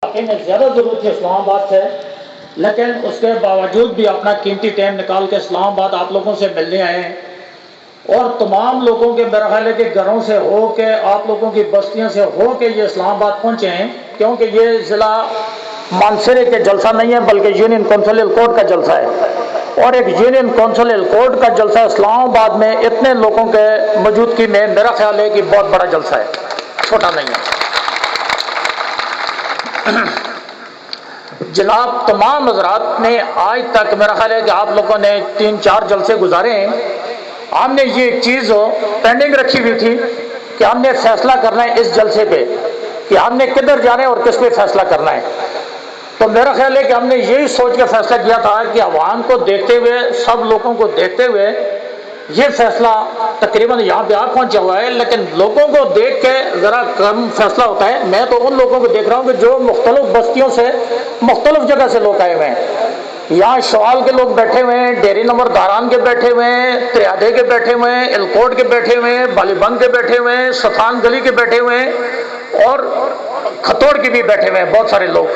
वाकई में ज़्यादा ज़रूरत है इस्लामाबाद से, लेकिन उसके बावजूद भी अपना कीमती टाइम निकाल के इस्लामाबाद आप लोगों से मिलने आए हैं। और तमाम लोगों के मेरा ख्याल है कि घरों से हो के, आप लोगों की बस्तियों से हो के ये इस्लामाबाद पहुँचे हैं, क्योंकि ये ज़िला मानसरे के जलसा नहीं है बल्कि यूनियन कौंसिल एलकोट का जलसा है। और एक यूनियन कौंसिल एलकोट का जलसा इस्लामाबाद में इतने लोगों के मौजूदगी में मेरा ख्याल है कि बहुत बड़ा जलसा है, छोटा नहीं है। जनाब तमाम हजरात ने आज तक मेरा ख्याल है कि आप लोगों ने 3-4 जलसे गुजारे हैं। हमने ये एक चीज़ पेंडिंग रखी हुई थी कि हमने फैसला करना है इस जलसे पे कि हमने किधर जाना है और किस पे फैसला करना है। तो मेरा ख्याल है कि हमने यही सोच के फैसला किया था कि आवाम को देखते हुए, सब लोगों को देखते हुए ये फैसला तकरीबन यहाँ पे आ पहुंचा हुआ है। लेकिन लोगों को देख के ज़रा कम फैसला होता है। मैं तो उन लोगों को देख रहा हूँ कि जो मुख्तलिफ बस्तियों से, मुख्तलिफ जगह से लोग आए हुए हैं। यहाँ शवाल के लोग बैठे हुए हैं, डेरी नंबर दारान के बैठे हुए हैं, त्रियादे के बैठे हुए हैं, एलकोट के बैठे हुए हैं, बालीबंग के बैठे हुए हैं, सथान गली के बैठे हुए हैं और खतौड़ के भी बैठे हुए हैं बहुत सारे लोग।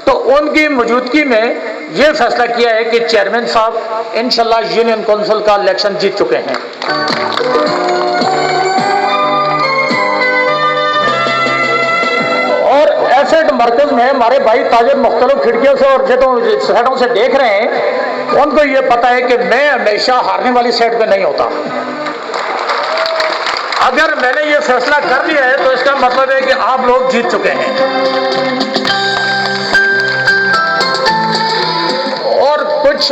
तो उनकी मौजूदगी में ये फैसला किया है कि चेयरमैन साहब इंशाल्लाह यूनियन काउंसिल का इलेक्शन जीत चुके हैं। और एसेट मरकज में हमारे भाई ताजिर मुख्तलिफ खिड़कियों से और साइडों से देख रहे हैं, उनको ये पता है कि मैं हमेशा हारने वाली साइड पे नहीं होता। अगर मैंने ये फैसला कर लिया है तो इसका मतलब है कि आप लोग जीत चुके हैं। और कुछ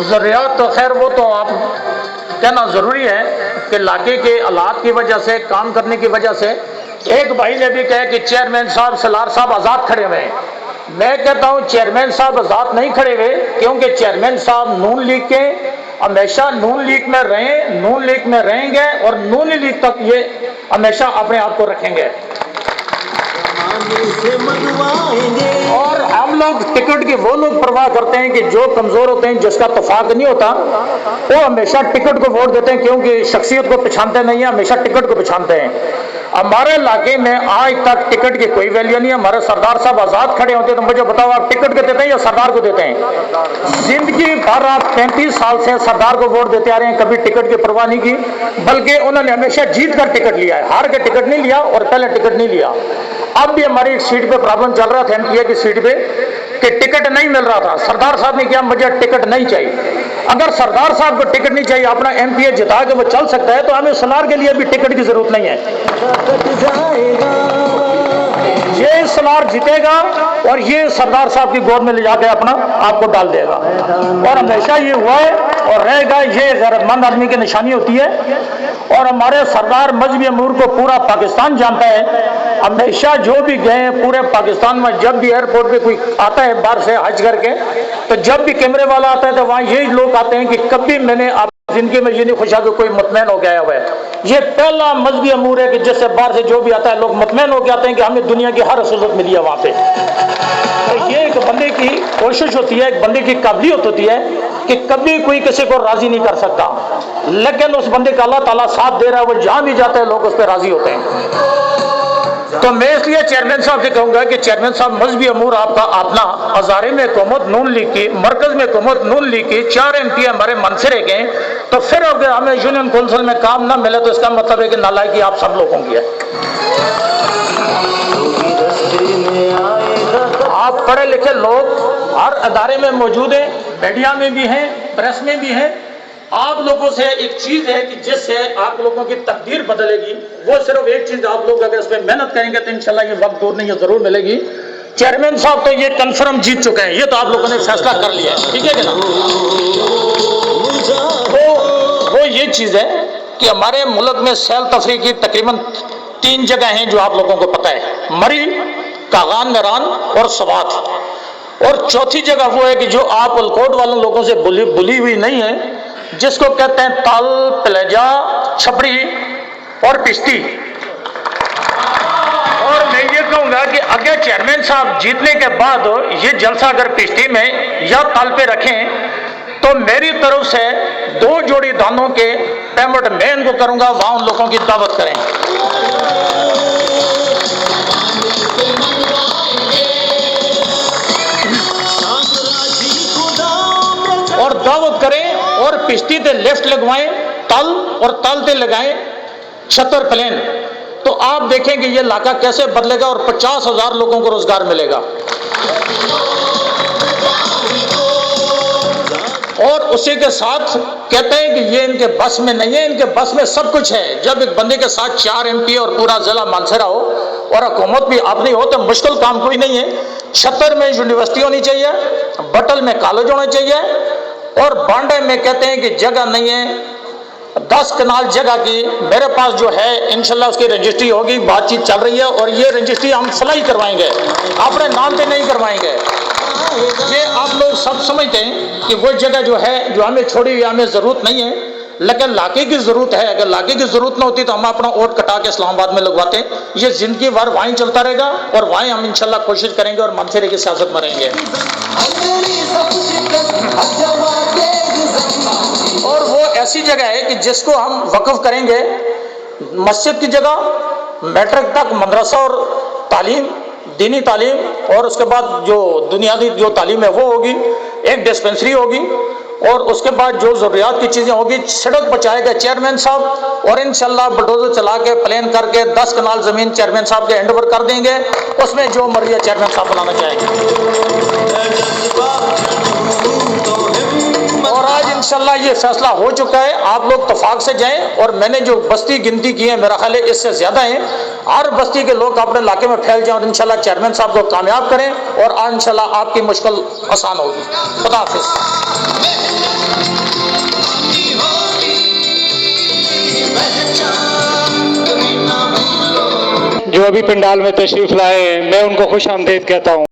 ज़रूरियात तो खैर वो तो आप कहना ज़रूरी है कि इलाके के हालात की वजह से, काम करने की वजह से। एक भाई ने भी कहा कि चेयरमैन साहब, सलार साहब आज़ाद खड़े हुए हैं। मैं कहता हूँ चेयरमैन साहब आज़ाद नहीं खड़े हुए, क्योंकि चेयरमैन साहब नून लीग के हमेशा नून लीग में रहे, नून लीग में रहेंगे और नून लीग तक ये हमेशा अपने आप को रखेंगे। और हम लोग टिकट की वो लोग परवाह करते हैं कि जो कमजोर होते हैं, जिसका तफाक नहीं होता, वो हमेशा टिकट को वोट देते हैं, क्योंकि शख्सियत को पहचानते नहीं है, हमेशा टिकट को पहचानते हैं। हमारे इलाके में आज तक टिकट की कोई वैल्यू नहीं है। हमारे सरदार साहब आजाद खड़े होते हैं तो मुझे बताओ, आप टिकट को देते हैं या सरदार को देते हैं? जिंदगी भर आप 35 साल से सरदार को वोट देते आ रहे हैं, कभी टिकट की परवाह नहीं की, बल्कि उन्होंने हमेशा जीत कर टिकट लिया है, हार के टिकट नहीं लिया और पहले टिकट नहीं लिया। अब भी हमारी एक सीट पे प्रॉब्लम चल रहा था, एमपीए की सीट पे, कि टिकट नहीं मिल रहा था। सरदार साहब ने किया, मुझे टिकट नहीं चाहिए। अगर सरदार साहब को टिकट नहीं चाहिए, अपना एमपीए जिता के वो चल सकता है, तो हमें सलार के लिए भी टिकट की जरूरत नहीं है। ये सलार जीतेगा और ये सरदार साहब की गोद में ले जाके अपना आपको डाल देगा। और हमेशा ये हुआ है और रहेगा। ये गैरतमंद आदमी की निशानी होती है। और हमारे सरदार मजहबी अमूर को पूरा पाकिस्तान जानता है। हमेशा जो भी गए पूरे पाकिस्तान में, जब भी एयरपोर्ट पे कोई आता है बाहर से हज करके, तो जब भी कैमरे वाला आता है तो वहाँ यही लोग आते हैं कि कभी मैंने आप जिंदगी में ये नहीं खुशा कि कोई मुतमैन हो गया हुआ है। ये पहला मजहबी अमूर है कि जिससे बाहर से जो भी आता है लोग मुतमैन हो के आते हैं कि हमें दुनिया की हर सहूलत मिली है वहाँ पे। तो ये एक बंदे की कोशिश होती है, एक बंदे की काबिलियत होती है कि कभी कोई किसी को राजी नहीं कर सकता, लेकिन उस बंदे का अल्लाह ताला साथ दे रहा है। वो जहाँ भी जाता है लोग उस पर राजी होते हैं। तो मैं इसलिए चेयरमैन साहब से कहूंगा कि चेयरमैन साहब मजहबी अमूर आपका अपना हजारे में हुकूमत नून लीग की, मरकज में हुकूमत नून लीग की, 4 एमपी हमारे मनसरे के, तो फिर अगर हमें यूनियन काउंसिल में काम ना मिले तो इसका मतलब है कि नालायकी आप सब लोगों की है। आप पढ़े लिखे लोग हर अदारे में मौजूद हैं, मीडिया में भी हैं, प्रेस में भी हैं। आप लोगों से एक चीज है कि जिससे आप लोगों की तकदीर बदलेगी, वो सिर्फ एक चीज, आप लोग अगर इस पर मेहनत करेंगे तो इंशाल्लाह ये वक्त दूर नहीं है, जरूर मिलेगी। चेयरमैन साहब तो ये कंफर्म जीत चुके हैं, ये तो आप लोगों ने फैसला कर लिया है, ठीक है कि ना? वो ये चीज है कि हमारे मुल्क में सैल तफरी की तकरीबन 3 जगह हैं जो आप लोगों को पता है, मरी, कागान मैरान और सवात। और चौथी जगह वो है कि जो आप अलकोट वालों लोगों से बुली हुई नहीं है, जिसको कहते हैं ताल, पलेजा, छपड़ी और पिश्ती। और मैं ये कहूंगा कि अगर चेयरमैन साहब जीतने के बाद ये जलसा अगर पिश्ती में या ताल पे रखें, तो मेरी तरफ से 2 जोड़ी दानों के पेमेंट मैं इनको करूंगा, वहां उन लोगों की दावत करें। और पिछती ते लेफ्ट लगवाएं तल और तल ते लगाएं छतर प्लेन, तो आप देखेंगे ये इलाका कैसे बदलेगा और 50,000 लोगों को रोजगार मिलेगा। और उसी के साथ कहते हैं कि ये इनके बस में नहीं है, इनके बस में सब कुछ है। जब एक बंदे के साथ 4 MP और पूरा जिला मानसरा हो और हुकूमत भी अपनी हो तो मुश्किल काम कोई नहीं है। छतर में यूनिवर्सिटी होनी चाहिए, बटल में कॉलेज होना चाहिए, और बांडे में कहते हैं कि जगह नहीं है, 10 कनाल जगह की मेरे पास जो है इंशाल्लाह उसकी रजिस्ट्री होगी, बातचीत चल रही है, और ये रजिस्ट्री हम फलाई करवाएंगे, अपने नाम पे नहीं करवाएंगे। ये आप लोग सब समझते हैं कि वो जगह जो है जो हमें छोड़ी हुई हमें जरूरत नहीं है, लेकिन लाके की जरूरत है। अगर लाके की जरूरत ना होती तो हम अपना वोट कटा के इस्लामाबाद में लगवाते। ये जिंदगी भर वहीं चलता रहेगा और वहीं हम इंशाल्लाह कोशिश करेंगे और मानसरे की सियासत में रहेंगे। और वो ऐसी जगह है कि जिसको हम वक्फ करेंगे, मस्जिद की जगह, मैट्रिक तक मदरसा और तालीम, दीनी तालीम, और उसके बाद जो दुनियावी जो तालीम है वो होगी, एक डिस्पेंसरी होगी, और उसके बाद जो जरूरियात की चीज़ें होगी सड़क पहुँचाएगा चेयरमैन साहब, और इंशाल्लाह बुलडोजर चला के प्लान करके 10 कनाल ज़मीन चेयरमैन साहब के हैंड ओवर कर देंगे, उसमें जो मर्जी चेयरमैन साहब बनाना चाहेंगे। और आज इंशाल्लाह ये फैसला हो चुका है, आप लोग तफाक से जाएं। और मैंने जो बस्ती गिनती की है मेरा ख्याल है इससे ज़्यादा है, हर बस्ती के लोग अपने इलाके में फैल जाएं और इंशाल्लाह चेयरमैन साहब को कामयाब करें, और आज इंशाल्लाह आपकी मुश्किल आसान होगी। खुदा हाफिज़। जो अभी पंडाल में तशरीफ लाए मैं उनको खुश आमदीद कहता हूँ।